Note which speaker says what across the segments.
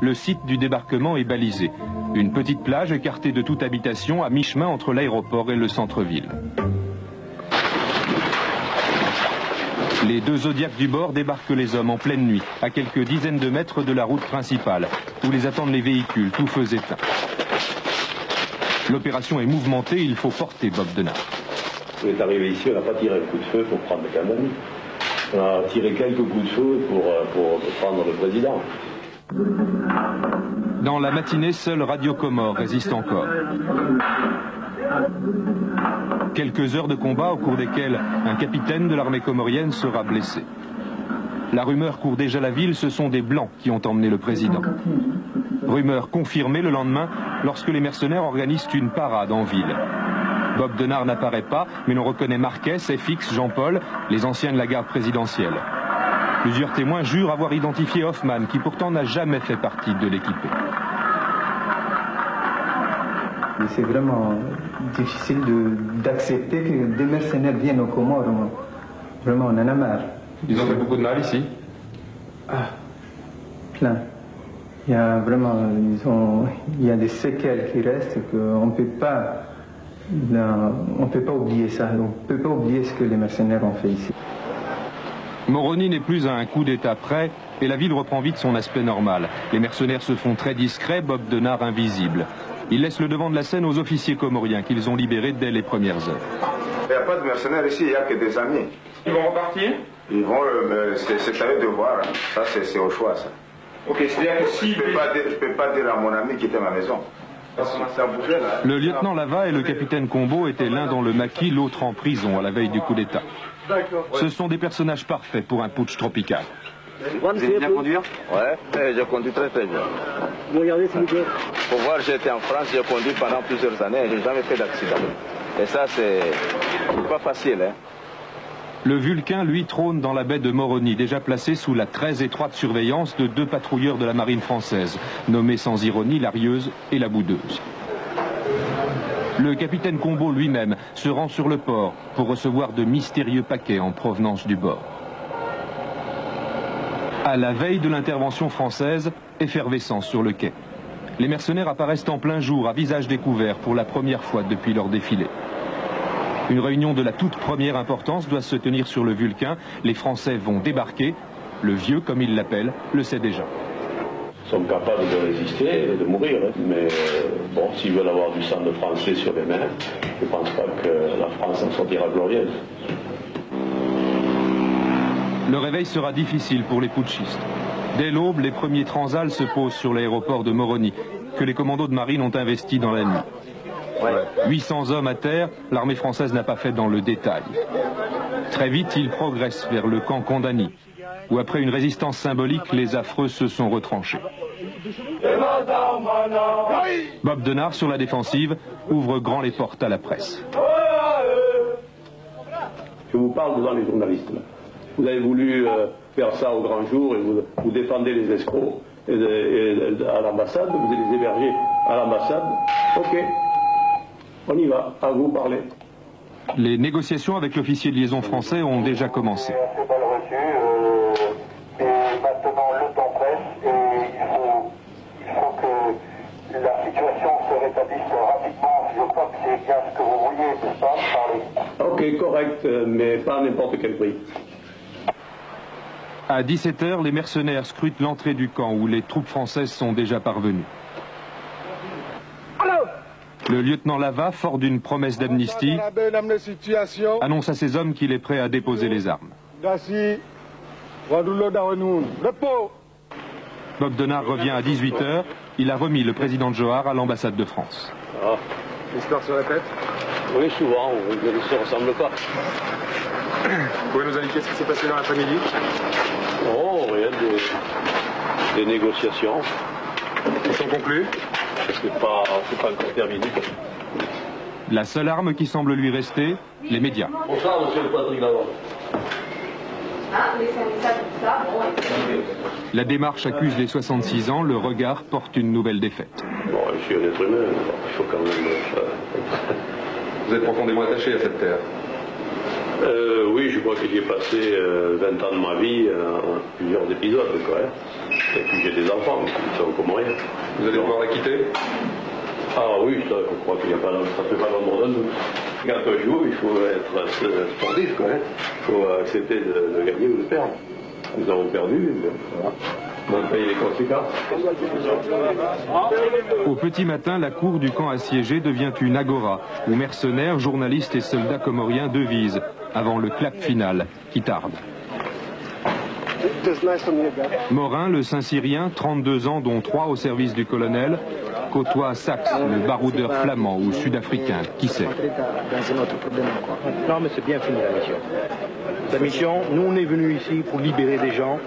Speaker 1: Le site du débarquement est balisé. Une petite plage écartée de toute habitation à mi-chemin entre l'aéroport et le centre-ville. Les deux Zodiacs du bord débarquent les hommes en pleine nuit, à quelques dizaines de mètres de la route principale, où les attendent les véhicules, tout feu éteint. L'opération est mouvementée, il faut porter Bob Denard.
Speaker 2: On est arrivé ici, on n'a pas tiré un coup de feu pour prendre les canons. On a tiré quelques coups de feu pour prendre le président.
Speaker 1: Dans la matinée, seul Radio Comore résiste encore. Quelques heures de combat au cours desquelles un capitaine de l'armée comorienne sera blessé. La rumeur court déjà la ville, ce sont des Blancs qui ont emmené le président. Rumeur confirmée le lendemain lorsque les mercenaires organisent une parade en ville. Bob Denard n'apparaît pas, mais l'on reconnaît Marquès, FX, Jean-Paul, les anciens de la garde présidentielle. Plusieurs témoins jurent avoir identifié Hoffman, qui pourtant n'a jamais fait partie de l'équipée.
Speaker 3: C'est vraiment difficile d'accepter que des mercenaires viennent aux Comores. Vraiment, on en a marre.
Speaker 1: Ils ont fait beaucoup de mal ici?
Speaker 3: Ah, plein. Il y a vraiment, il y a des séquelles qui restent qu'on ne peut pas oublier ça. On ne peut pas oublier ce que les mercenaires ont fait ici.
Speaker 1: Moroni n'est plus à un coup d'état près et la ville reprend vite son aspect normal. Les mercenaires se font très discrets, Bob Denard invisible. Ils laissent le devant de la scène aux officiers comoriens qu'ils ont libérés dès les premières heures.
Speaker 4: Il n'y a pas de mercenaires ici, il n'y a que des amis.
Speaker 5: Ils vont repartir?
Speaker 4: Ils vont, c'est à eux de voir. Ça, c'est au choix, ça.
Speaker 5: Ok, c'est-à-dire que si...
Speaker 4: Je ne peux pas dire à mon ami qui était à ma maison.
Speaker 1: Le lieutenant Lava et le capitaine Combo étaient l'un dans le maquis, l'autre en prison à la veille du coup d'État. Ce sont des personnages parfaits pour un putsch tropical.
Speaker 6: Vous aimez bien conduire? Ouais, je conduis très très bien.
Speaker 7: Vous regardez s'il vous plaît.
Speaker 6: Pour voir, j'étais en France, j'ai conduit pendant plusieurs années, je n'ai jamais fait d'accident. Et ça, c'est pas facile, hein.
Speaker 1: Le Vulcain, lui, trône dans la baie de Moroni, déjà placé sous la très étroite surveillance de deux patrouilleurs de la marine française, nommés sans ironie la Rieuse et la Boudeuse. Le capitaine Combo lui-même se rend sur le port pour recevoir de mystérieux paquets en provenance du bord. À la veille de l'intervention française, effervescence sur le quai. Les mercenaires apparaissent en plein jour, à visage découvert, pour la première fois depuis leur défilé. Une réunion de la toute première importance doit se tenir sur le Vulcain. Les Français vont débarquer. Le vieux, comme il l'appelle, le sait déjà.
Speaker 2: Ils sont capables de résister et de mourir. Hein. Mais bon, s'ils veulent avoir du sang de Français sur les mains, je ne pense pas que la France en sortira glorieuse.
Speaker 1: Le réveil sera difficile pour les putschistes. Dès l'aube, les premiers transals se posent sur l'aéroport de Moroni, que les commandos de marine ont investi dans la nuit. 800 hommes à terre, l'armée française n'a pas fait dans le détail. Très vite, ils progressent vers le camp Kondani, où après une résistance symbolique, les affreux se sont retranchés. Bob Denard, sur la défensive, ouvre grand les portes à la presse.
Speaker 2: Je vous parle devant les journalistes. Là. Vous avez voulu faire ça au grand jour et vous défendez les escrocs à l'ambassade, vous allez les héberger à l'ambassade. Ok. On y va, à vous parler.
Speaker 1: Les négociations avec l'officier de liaison français ont déjà commencé.
Speaker 8: C'est pas le reçu, et maintenant le temps presse, et il faut que la situation se rétablisse rapidement. Je crois que c'est bien ce que vous vouliez, n'est-ce pas, parler.
Speaker 2: Ok, correct, mais pas à n'importe quel prix.
Speaker 1: À 17h, les mercenaires scrutent l'entrée du camp où les troupes françaises sont déjà parvenues. Le lieutenant Lava, fort d'une promesse d'amnistie, annonce à ses hommes qu'il est prêt à déposer les armes. Bob Denard revient à 18h. Il a remis le président Johar à l'ambassade de France.
Speaker 2: Ah.
Speaker 5: L'histoire se répète?
Speaker 2: Oui, souvent, ne se ressemble pas.
Speaker 5: Vous pouvez nous indiquer ce qui s'est passé dans l'après-midi?
Speaker 2: Oh, rien, des négociations.
Speaker 5: Ils sont conclus?
Speaker 2: C'est pas encore terminé.
Speaker 1: La seule arme qui semble lui rester, les médias.
Speaker 2: Bonsoir, monsieur le Patrick Lavant.
Speaker 1: La démarche accuse les 66 ans, le regard porte une nouvelle défaite.
Speaker 2: Bon, je suis un être humain, il faut quand même...
Speaker 5: Vous êtes profondément attaché à cette terre?
Speaker 2: Oui, je crois que j'y ai passé 20 ans de ma vie, plusieurs épisodes, quoi. Et puis j'ai des enfants qui sont comme rien.
Speaker 5: Vous allez pouvoir la quitter?
Speaker 2: Ah oui, ça, je crois qu'il n'y a pas, ça ne fait pas l'ombre de nous. Quand on joue, il faut être sportif, quoi. Il faut accepter de gagner ou de perdre. Nous avons perdu, voilà. On va payer les conséquences.
Speaker 1: Au petit matin, la cour du camp assiégé devient une agora, où mercenaires, journalistes et soldats comoriens devisent, avant le clap final qui tarde. Morin, le Saint-Cyrien, 32 ans, dont 3 au service du colonel, côtoie Saxe, le baroudeur flamand ou sud-africain, qui sait.
Speaker 7: Non, mais c'est bien fini la mission. La mission, nous on est venus ici pour libérer des gens.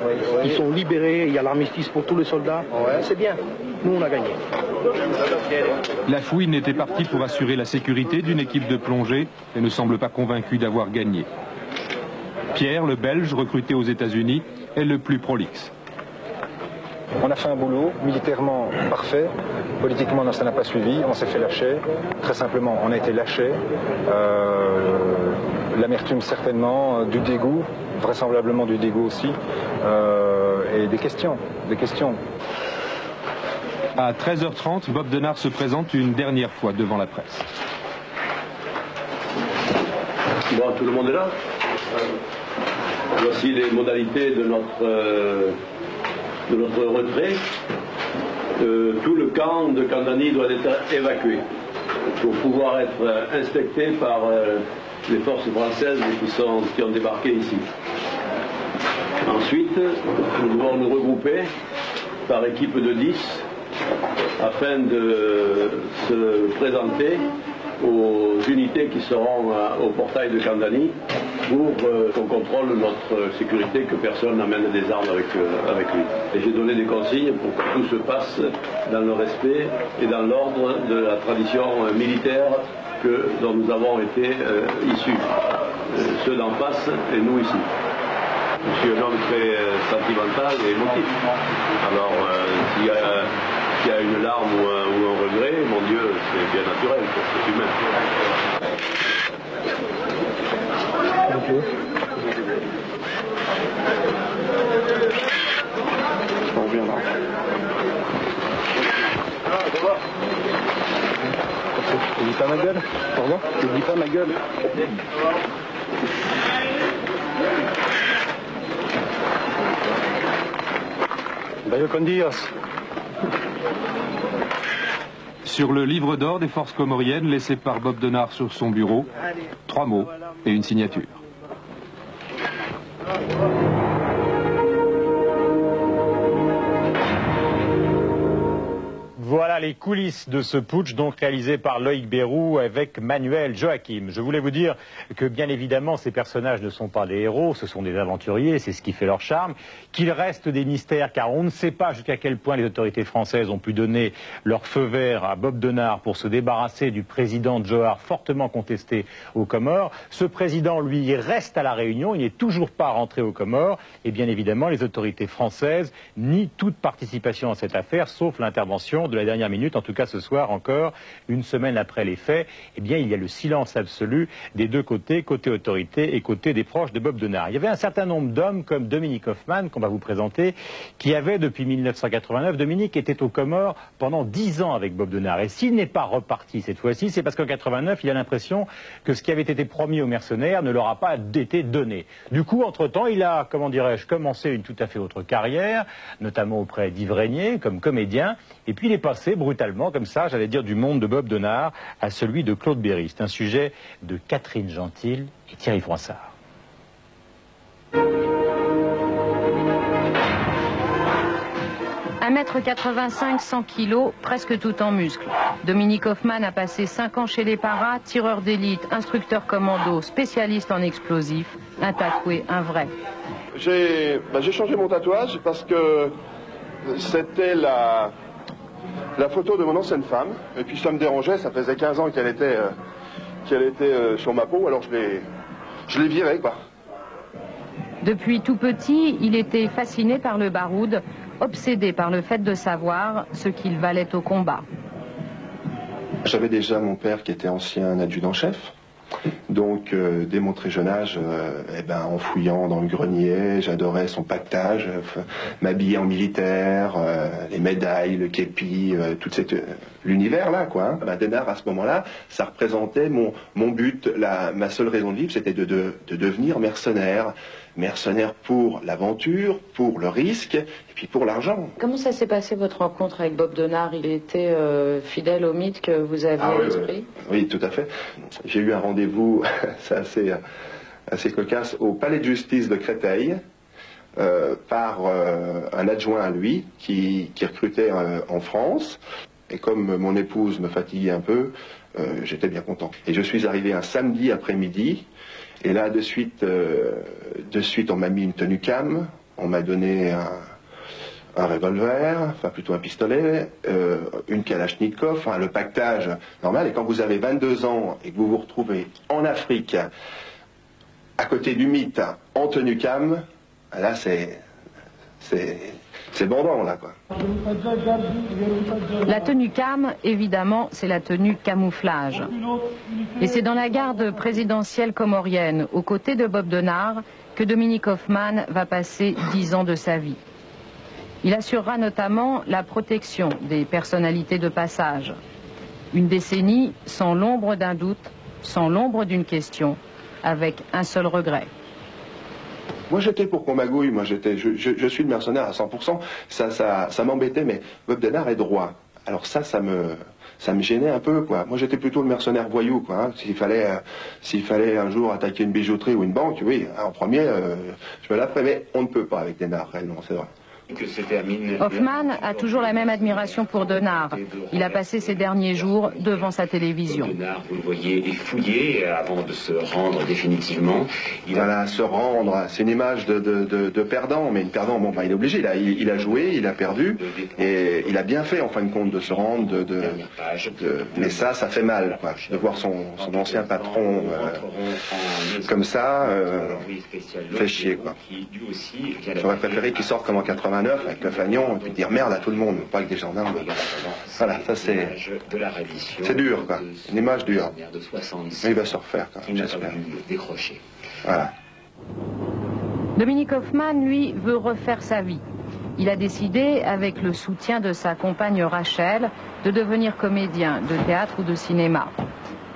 Speaker 7: Ils sont libérés, il y a l'armistice pour tous les soldats. C'est bien, nous on a gagné.
Speaker 1: La fouine était partie pour assurer la sécurité d'une équipe de plongée et ne semble pas convaincu d'avoir gagné. Pierre, le Belge, recruté aux États-Unis, est le plus prolixe.
Speaker 9: On a fait un boulot militairement parfait, politiquement ça n'a pas suivi, on s'est fait lâcher, très simplement on a été lâché, l'amertume certainement, du dégoût, vraisemblablement du dégoût aussi, et des questions.
Speaker 1: À 13h30, Bob Denard se présente une dernière fois devant la presse.
Speaker 2: Bon, tout le monde est là. Voici les modalités de notre retrait. Tout le camp de Kandani doit être évacué pour pouvoir être inspecté par les forces françaises qui ont débarqué ici. Ensuite, nous devons nous regrouper par équipe de 10 afin de se présenter aux unités qui seront au portail de Kandani pour qu'on contrôle notre sécurité, que personne n'amène des armes avec lui. Et j'ai donné des consignes pour que tout se passe dans le respect et dans l'ordre de la tradition militaire dont nous avons été issus, ceux d'en face et nous ici. Je suis un homme très sentimental et émotif. Alors, s'il y a une larme ou un regret, mon Dieu, c'est bien naturel, c'est humain.
Speaker 5: On revient là.
Speaker 7: Tu dis pas ma gueule? Pardon? Tu dis pas ma gueule? Vaya con Dios.
Speaker 1: Sur le livre d'or des forces comoriennes laissé par Bob Denard sur son bureau, 3 mots et une signature.
Speaker 10: Voilà les coulisses de ce putsch, donc réalisé par Loïc Bérou avec Manuel Joachim. Je voulais vous dire que bien évidemment ces personnages ne sont pas des héros, ce sont des aventuriers, c'est ce qui fait leur charme, qu'il reste des mystères car on ne sait pas jusqu'à quel point les autorités françaises ont pu donner leur feu vert à Bob Denard pour se débarrasser du président Johar fortement contesté aux Comores. Ce président, lui, reste à la Réunion, il n'est toujours pas rentré aux Comores et bien évidemment les autorités françaises nient toute participation à cette affaire sauf l'intervention de la dernière minute, en tout cas ce soir encore, une semaine après les faits, eh bien il y a le silence absolu des deux côtés, côté autorité et côté des proches de Bob Denard. Il y avait un certain nombre d'hommes comme Dominique Hoffmann, qu'on va vous présenter, qui avait depuis 1989, Dominique était aux Comores pendant 10 ans avec Bob Denard. Et s'il n'est pas reparti cette fois-ci, c'est parce qu'en 89, il a l'impression que ce qui avait été promis aux mercenaires ne leur a pas été donné. Du coup, entre-temps, il a, comment dirais-je, commencé une tout à fait autre carrière, notamment auprès d'Yves Régnier, comme comédien, et puis il est passé brutalement, comme ça, j'allais dire, du monde de Bob Denard à celui de Claude Berry. C'est un sujet de Catherine Gentil et Thierry Froissart.
Speaker 11: 1m85, 100 kg, presque tout en muscles. Dominique Hoffmann a passé 5 ans chez les paras, tireur d'élite, instructeur commando, spécialiste en explosifs, un tatoué, un vrai.
Speaker 5: J'ai changé mon tatouage parce que c'était la photo de mon ancienne femme, et puis ça me dérangeait, ça faisait 15 ans qu'elle était sur ma peau, alors je l'ai virée, quoi.
Speaker 11: Depuis tout petit, il était fasciné par le baroud, obsédé par le fait de savoir ce qu'il valait au combat.
Speaker 12: J'avais déjà mon père qui était ancien adjudant-chef,
Speaker 5: Donc, dès mon très jeune âge, en fouillant dans le grenier, j'adorais son pactage, m'habiller en militaire, les médailles, le képi, tout l'univers-là, quoi. Denard, à ce moment-là, ça représentait mon but, ma seule raison de vivre, c'était de devenir mercenaire. Mercenaire pour l'aventure, pour le risque, et puis pour l'argent.
Speaker 11: Comment ça s'est passé votre rencontre avec Bob Denard? Il était fidèle au mythe que vous aviez à l'esprit?
Speaker 5: Oui, tout à fait. J'ai eu un rendez-vous, c'est assez cocasse, au palais de justice de Créteil, par un adjoint à lui qui recrutait en France. Et comme mon épouse me fatiguait un peu, j'étais bien content. Et je suis arrivé un samedi après-midi. Et là, de suite, on m'a mis une tenue cam, on m'a donné un revolver, enfin plutôt un pistolet, une kalachnikov, enfin le pactage normal. Et quand vous avez 22 ans et que vous vous retrouvez en Afrique, à côté du mythe, en tenue cam, là c'est bandant, là, quoi.
Speaker 11: La tenue cam, évidemment, c'est la tenue camouflage. Et c'est dans la garde présidentielle comorienne, aux côtés de Bob Denard, que Dominique Hoffman va passer 10 ans de sa vie. Il assurera notamment la protection des personnalités de passage. Une décennie sans l'ombre d'un doute, sans l'ombre d'une question, avec un seul regret.
Speaker 5: Moi j'étais pour qu'on magouille, je suis le mercenaire à 100%, ça m'embêtait, mais Bob Denard est droit. Alors ça me gênait un peu, quoi. Moi j'étais plutôt le mercenaire voyou, quoi. Hein. S'il fallait un jour attaquer une bijouterie ou une banque, oui, en premier, je me la ferais, mais on ne peut pas avec Denard, réellement, c'est vrai.
Speaker 11: Hoffman a toujours la même admiration pour Denard. Il a passé ses derniers jours devant sa télévision.
Speaker 12: Denard, vous le voyez, est fouillé avant de se rendre définitivement.
Speaker 5: Voilà, se rendre, c'est une image de perdant, mais perdant, bon, il est obligé, il a joué, il a perdu, et il a bien fait en fin de compte de se rendre, mais ça fait mal, quoi, de voir son ancien patron comme ça, fait chier, quoi. J'aurais préféré qu'il sorte comme en 89 avec le fanion et puis dire merde à tout le monde, pas avec des gendarmes. Voilà, ça c'est dur, quoi, une image dure. Mais il va se refaire, j'espère. Voilà.
Speaker 11: Dominique Hoffman, lui, veut refaire sa vie. Il a décidé, avec le soutien de sa compagne Rachel, de devenir comédien de théâtre ou de cinéma.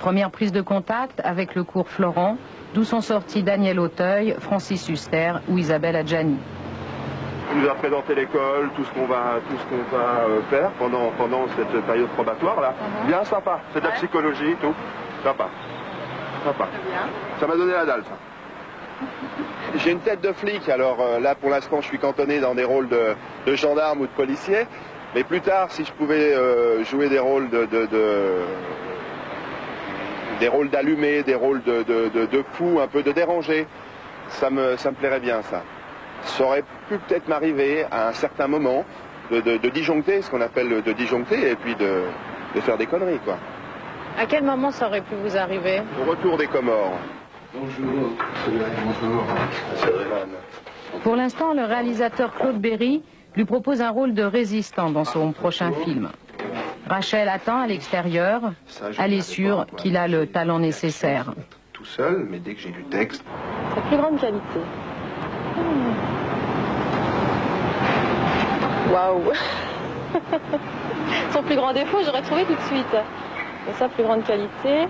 Speaker 11: Première prise de contact avec le cours Florent, d'où sont sortis Daniel Auteuil, Francis Huster ou Isabelle Adjani.
Speaker 5: Il nous a présenté l'école, tout ce qu'on va faire pendant cette période probatoire là. Bien sympa, c'est de la psychologie, tout. Sympa. Ça m'a donné la dalle, ça. J'ai une tête de flic, alors là pour l'instant je suis cantonné dans des rôles de gendarme ou de policier. Mais plus tard, si je pouvais jouer des rôles des rôles d'allumé, des rôles de fou, un peu de dérangé, ça me plairait bien, ça. Ça aurait pu peut-être m'arriver à un certain moment de disjoncter, ce qu'on appelle de disjoncter, et puis de faire des conneries, quoi.
Speaker 11: À quel moment ça aurait pu vous arriver?
Speaker 5: Au retour des Comores.
Speaker 12: Bonjour.
Speaker 5: Bonjour.
Speaker 11: Pour l'instant, le réalisateur Claude Berry lui propose un rôle de résistant dans son prochain film. Rachel attend à l'extérieur, elle est sûre qu'il a le talent nécessaire.
Speaker 5: Tout seul, mais dès que j'ai du texte...
Speaker 13: Sa plus grande qualité. Waouh. Son plus grand défaut, j'aurais trouvé tout de suite. Et sa plus grande qualité,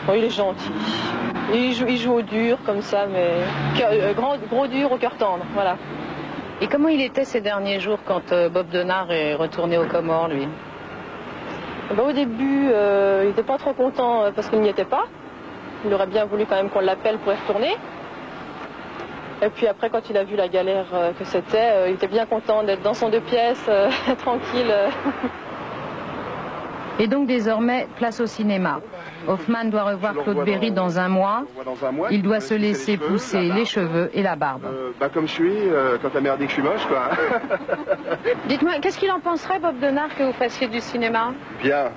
Speaker 13: bon, il est gentil. Il joue au dur comme ça, mais gros dur au cœur tendre, voilà.
Speaker 11: Et comment il était ces derniers jours quand Bob Denard est retourné aux Comores, lui?
Speaker 13: Ben, au début, il n'était pas trop content parce qu'il n'y était pas. Il aurait bien voulu quand même qu'on l'appelle pour y retourner. Et puis après, quand il a vu la galère que c'était, il était bien content d'être dans son 2 pièces, tranquille.
Speaker 11: Et donc désormais, place au cinéma. Hoffman doit revoir Claude Berry dans un mois. Il doit se laisser pousser les cheveux et la barbe.
Speaker 5: Comme je suis, quand ta mère dit que je suis moche, quoi.
Speaker 11: Dites-moi, qu'est-ce qu'il en penserait, Bob Denard, que vous fassiez du cinéma?
Speaker 5: Bien.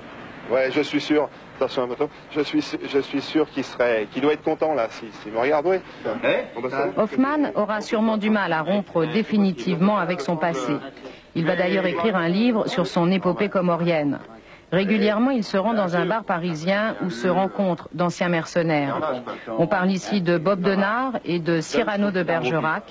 Speaker 5: Ouais, je suis sûr. Attention un peu. Je suis sûr qu'il doit être content là, s'il me regarde, oui.
Speaker 11: Hoffman aura sûrement du mal à rompre définitivement avec son passé. Il va d'ailleurs écrire un livre sur son épopée comorienne. Régulièrement, il se rend dans un bar parisien où se rencontrent d'anciens mercenaires. On parle ici de Bob Denard et de Cyrano de Bergerac.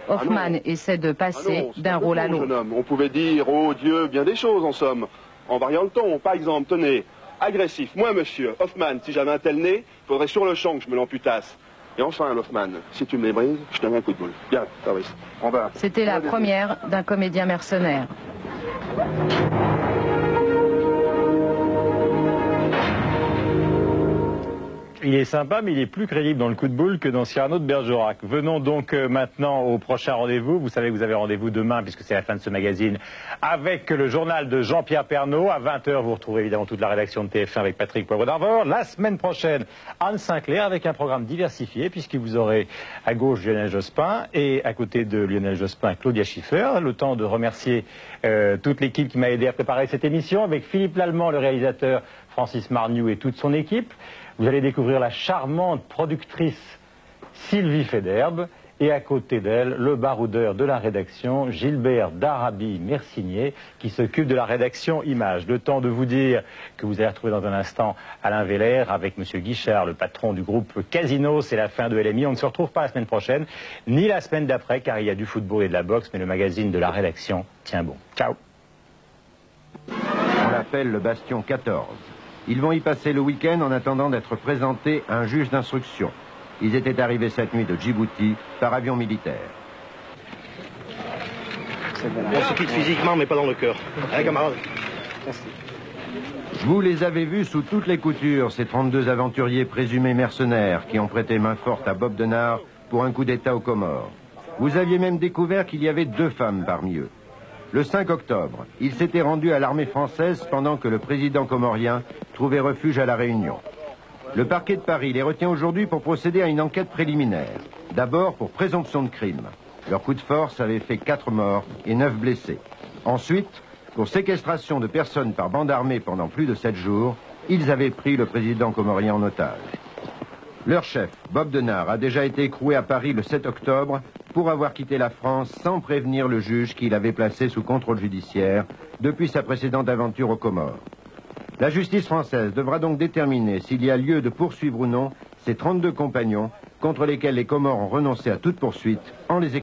Speaker 11: Hoffmann essaie de passer d'un rôle à l'autre.
Speaker 5: On pouvait dire, oh Dieu, bien des choses en somme, en variant le ton. Par exemple, tenez, agressif, moi monsieur, Hoffmann, si j'avais un tel nez, faudrait sur le champ que je me l'amputasse. Et enfin, Hoffmann, si tu me les brises, je te donne un coup de boule. Bien, Fabrice, on va.
Speaker 11: C'était la première d'un comédien mercenaire.
Speaker 10: Il est sympa, mais il est plus crédible dans le coup de boule que dans Cyrano de Bergerac. Venons donc maintenant au prochain rendez-vous. Vous savez que vous avez rendez-vous demain, puisque c'est la fin de ce magazine, avec le journal de Jean-Pierre Pernaut. À 20h, vous retrouvez évidemment toute la rédaction de TF1 avec Patrick Poivre d'Arvor. La semaine prochaine, Anne Sinclair, avec un programme diversifié, puisque vous aurez à gauche Lionel Jospin et à côté de Lionel Jospin, Claudia Schiffer. Le temps de remercier toute l'équipe qui m'a aidé à préparer cette émission, avec Philippe Lallemand, le réalisateur, Francis Marniou et toute son équipe. Vous allez découvrir la charmante productrice Sylvie Federbe et à côté d'elle, le baroudeur de la rédaction, Gilbert Darabi-Mercinier, qui s'occupe de la rédaction Images. Le temps de vous dire que vous allez retrouver dans un instant Alain Veller avec M. Guichard, le patron du groupe Casino. C'est la fin de LMI. On ne se retrouve pas la semaine prochaine, ni la semaine d'après, car il y a du football et de la boxe, mais le magazine de la rédaction tient bon. Ciao.
Speaker 14: On l'appelle le Bastion 14. Ils vont y passer le week-end en attendant d'être présentés à un juge d'instruction. Ils étaient arrivés cette nuit de Djibouti par avion militaire.
Speaker 7: On se quitte physiquement, mais pas dans le cœur. Allez, camarades. Merci.
Speaker 14: Vous les avez vus sous toutes les coutures, ces 32 aventuriers présumés mercenaires qui ont prêté main forte à Bob Denard pour un coup d'État aux Comores. Vous aviez même découvert qu'il y avait 2 femmes parmi eux. Le 5 octobre, il s'était rendu à l'armée française pendant que le président comorien trouvait refuge à La Réunion. Le parquet de Paris les retient aujourd'hui pour procéder à une enquête préliminaire. D'abord pour présomption de crime. Leur coup de force avait fait 4 morts et 9 blessés. Ensuite, pour séquestration de personnes par bande armée pendant plus de 7 jours, ils avaient pris le président comorien en otage. Leur chef, Bob Denard, a déjà été écroué à Paris le 7 octobre pour avoir quitté la France sans prévenir le juge qui l'avait placé sous contrôle judiciaire depuis sa précédente aventure aux Comores. La justice française devra donc déterminer s'il y a lieu de poursuivre ou non ces 32 compagnons contre lesquels les Comores ont renoncé à toute poursuite en les